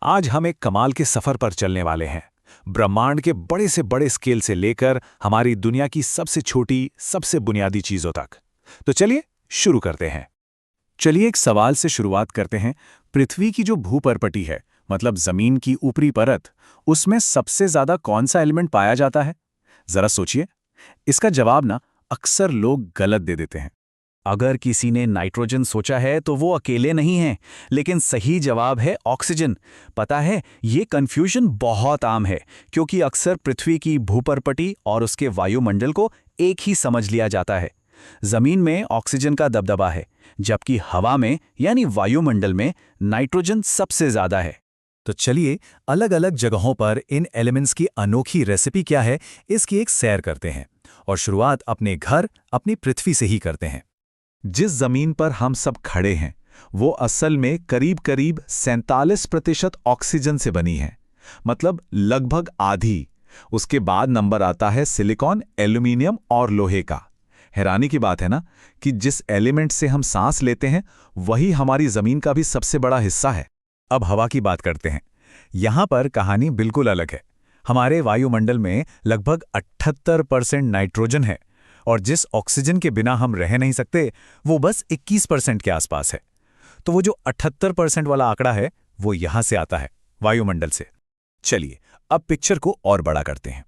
आज हम एक कमाल के सफर पर चलने वाले हैं। ब्रह्मांड के बड़े से बड़े स्केल से लेकर हमारी दुनिया की सबसे छोटी, सबसे बुनियादी चीजों तक। तो चलिए शुरू करते हैं। चलिए एक सवाल से शुरुआत करते हैं। पृथ्वी की जो भूपर्पटी है, मतलब जमीन की ऊपरी परत, उसमें सबसे ज्यादा कौन सा एलिमेंट पाया जाता है? जरा सोचिए। इसका जवाब ना अक्सर लोग गलत दे देते हैं। अगर किसी ने नाइट्रोजन सोचा है तो वो अकेले नहीं हैं, लेकिन सही जवाब है ऑक्सीजन। पता है, ये कंफ्यूजन बहुत आम है क्योंकि अक्सर पृथ्वी की भूपर्पटी और उसके वायुमंडल को एक ही समझ लिया जाता है। जमीन में ऑक्सीजन का दबदबा है, जबकि हवा में यानी वायुमंडल में नाइट्रोजन सबसे ज्यादा है। तो चलिए अलग अलग जगहों पर इन एलिमेंट्स की अनोखी रेसिपी क्या है, इसकी एक सैर करते हैं। और शुरुआत अपने घर, अपनी पृथ्वी से ही करते हैं। जिस जमीन पर हम सब खड़े हैं वो असल में करीब करीब 47% ऑक्सीजन से बनी है, मतलब लगभग आधी। उसके बाद नंबर आता है सिलिकॉन, एल्यूमिनियम और लोहे का। हैरानी की बात है ना कि जिस एलिमेंट से हम सांस लेते हैं वही हमारी जमीन का भी सबसे बड़ा हिस्सा है। अब हवा की बात करते हैं। यहां पर कहानी बिल्कुल अलग है। हमारे वायुमंडल में लगभग 78% नाइट्रोजन है और जिस ऑक्सीजन के बिना हम रह नहीं सकते वो बस 21% के आसपास है। तो वो जो 78% वाला आंकड़ा है वो यहां से आता है, वायुमंडल से। चलिए अब पिक्चर को और बड़ा करते हैं।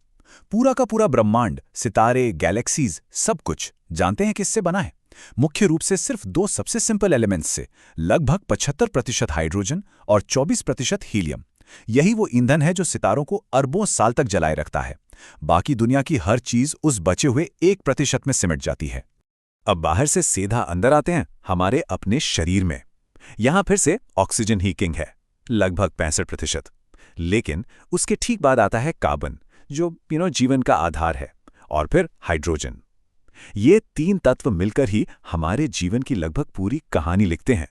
पूरा का पूरा ब्रह्मांड, सितारे, गैलेक्सीज, सब कुछ जानते हैं किससे बना है? मुख्य रूप से सिर्फ दो सबसे सिंपल एलिमेंट्स से, लगभग 75% हाइड्रोजन और 24% हीलियम। यही वो ईंधन है जो सितारों को अरबों साल तक जलाए रखता है। बाकी दुनिया की हर चीज उस बचे हुए 1% में सिमट जाती है। अब बाहर से सीधा अंदर आते हैं, हमारे अपने शरीर में। यहां फिर से ऑक्सीजन ही किंग है, लगभग 65%। लेकिन उसके ठीक बाद आता है कार्बन, जो जीवन का आधार है, और फिर हाइड्रोजन। ये तीन तत्व मिलकर ही हमारे जीवन की लगभग पूरी कहानी लिखते हैं।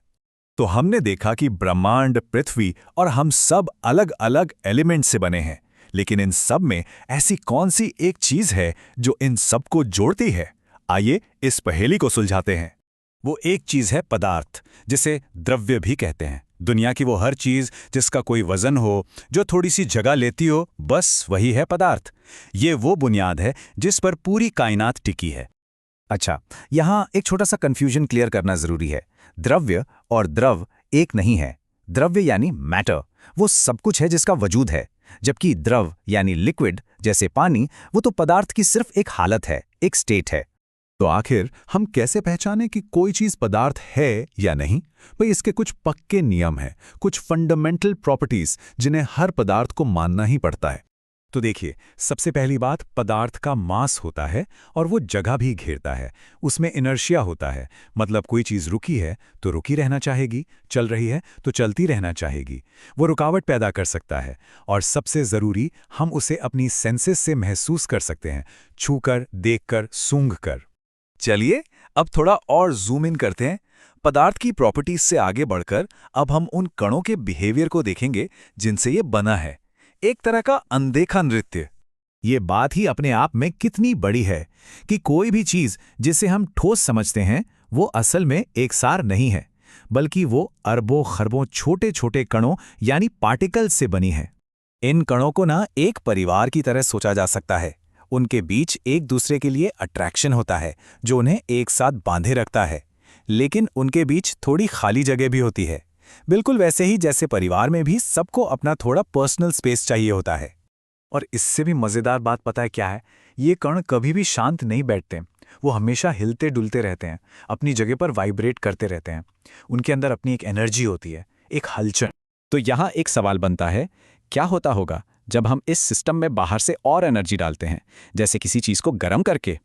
तो हमने देखा कि ब्रह्मांड, पृथ्वी और हम सब अलग अलग एलिमेंट से बने हैं, लेकिन इन सब में ऐसी कौन सी एक चीज है जो इन सबको जोड़ती है? आइए इस पहेली को सुलझाते हैं। वो एक चीज है पदार्थ, जिसे द्रव्य भी कहते हैं। दुनिया की वो हर चीज जिसका कोई वजन हो, जो थोड़ी सी जगह लेती हो, बस वही है पदार्थ। ये वो बुनियाद है जिस पर पूरी कायनात टिकी है। अच्छा, यहां एक छोटा सा कंफ्यूजन क्लियर करना जरूरी है। द्रव्य और द्रव एक नहीं है। द्रव्य यानी मैटर, वो सब कुछ है जिसका वजूद है, जबकि द्रव यानी लिक्विड जैसे पानी, वो तो पदार्थ की सिर्फ एक हालत है, एक स्टेट है। तो आखिर हम कैसे पहचानें कि कोई चीज पदार्थ है या नहीं? भाई, इसके कुछ पक्के नियम हैं, कुछ फंडामेंटल प्रॉपर्टीज जिन्हें हर पदार्थ को मानना ही पड़ता है। तो देखिए, सबसे पहली बात, पदार्थ का मास होता है और वो जगह भी घेरता है। उसमें इनर्शिया होता है, मतलब कोई चीज रुकी है तो रुकी रहना चाहेगी, चल रही है तो चलती रहना चाहेगी। वो रुकावट पैदा कर सकता है, और सबसे जरूरी, हम उसे अपनी सेंसेस से महसूस कर सकते हैं, छूकर, देखकर, सूंघकर। चलिए अब थोड़ा और जूम इन करते हैं। पदार्थ की प्रॉपर्टीज से आगे बढ़कर अब हम उन कणों के बिहेवियर को देखेंगे जिनसे ये बना है। एक तरह का अनदेखा नृत्य। ये बात ही अपने आप में कितनी बड़ी है कि कोई भी चीज जिसे हम ठोस समझते हैं वो असल में एकसार नहीं है, बल्कि वो अरबों खरबों छोटे छोटे कणों यानी पार्टिकल्स से बनी है। इन कणों को ना एक परिवार की तरह सोचा जा सकता है। उनके बीच एक दूसरे के लिए अट्रैक्शन होता है जो उन्हें एक साथ बांधे रखता है, लेकिन उनके बीच थोड़ी खाली जगह भी होती है। बिल्कुल वैसे ही जैसे परिवार में भी सबको अपना थोड़ा पर्सनल स्पेस चाहिए होता है। और इससे भी मजेदार बात पता है क्या है? ये कण कभी भी शांत नहीं बैठते। वो हमेशा हिलते डुलते रहते हैं, अपनी जगह पर वाइब्रेट करते रहते हैं। उनके अंदर अपनी एक एनर्जी होती है, एक हलचल। तो यहाँ एक सवाल बनता है, क्या होता होगा जब हम इस सिस्टम में बाहर से और एनर्जी डालते हैं, जैसे किसी चीज को गर्म करके?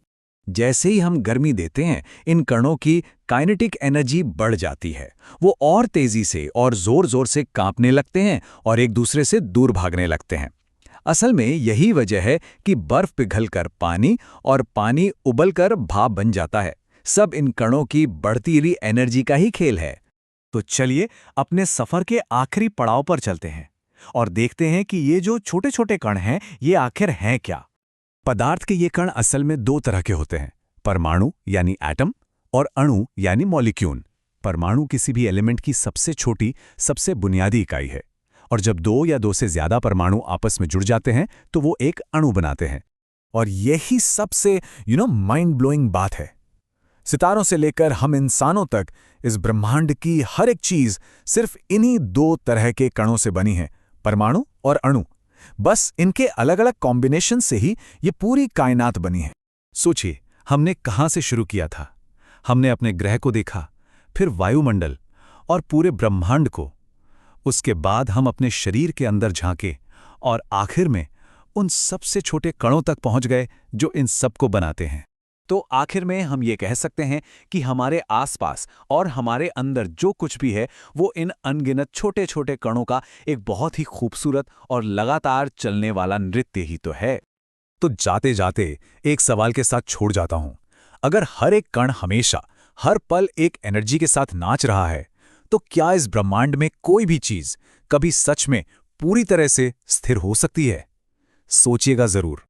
जैसे ही हम गर्मी देते हैं, इन कणों की काइनेटिक एनर्जी बढ़ जाती है। वो और तेजी से और जोर जोर से कांपने लगते हैं और एक दूसरे से दूर भागने लगते हैं। असल में यही वजह है कि बर्फ पिघलकर पानी और पानी उबलकर भाप बन जाता है। सब इन कणों की बढ़ती हुई एनर्जी का ही खेल है। तो चलिए अपने सफर के आखिरी पड़ाव पर चलते हैं और देखते हैं कि ये जो छोटे छोटे कण हैं, ये आखिर हैं क्या। पदार्थ के ये कण असल में दो तरह के होते हैं, परमाणु यानी एटम और अणु यानी मॉलिक्यूल। परमाणु किसी भी एलिमेंट की सबसे छोटी, सबसे बुनियादी इकाई है, और जब दो या दो से ज्यादा परमाणु आपस में जुड़ जाते हैं तो वो एक अणु बनाते हैं। और यही सबसे माइंड ब्लोइंग बात है। सितारों से लेकर हम इंसानों तक इस ब्रह्मांड की हर एक चीज सिर्फ इन्हीं दो तरह के कणों से बनी है, परमाणु और अणु। बस इनके अलग अलग कॉम्बिनेशन से ही ये पूरी कायनात बनी है। सोचिए, हमने कहां से शुरू किया था? हमने अपने ग्रह को देखा, फिर वायुमंडल और पूरे ब्रह्मांड को। उसके बाद हम अपने शरीर के अंदर झांके और आखिर में उन सबसे छोटे कणों तक पहुंच गए जो इन सबको बनाते हैं। तो आखिर में हम ये कह सकते हैं कि हमारे आसपास और हमारे अंदर जो कुछ भी है वो इन अनगिनत छोटे छोटे कणों का एक बहुत ही खूबसूरत और लगातार चलने वाला नृत्य ही तो है। तो जाते जाते एक सवाल के साथ छोड़ जाता हूं। अगर हर एक कण हमेशा हर पल एक एनर्जी के साथ नाच रहा है, तो क्या इस ब्रह्मांड में कोई भी चीज कभी सच में पूरी तरह से स्थिर हो सकती है? सोचिएगा जरूर।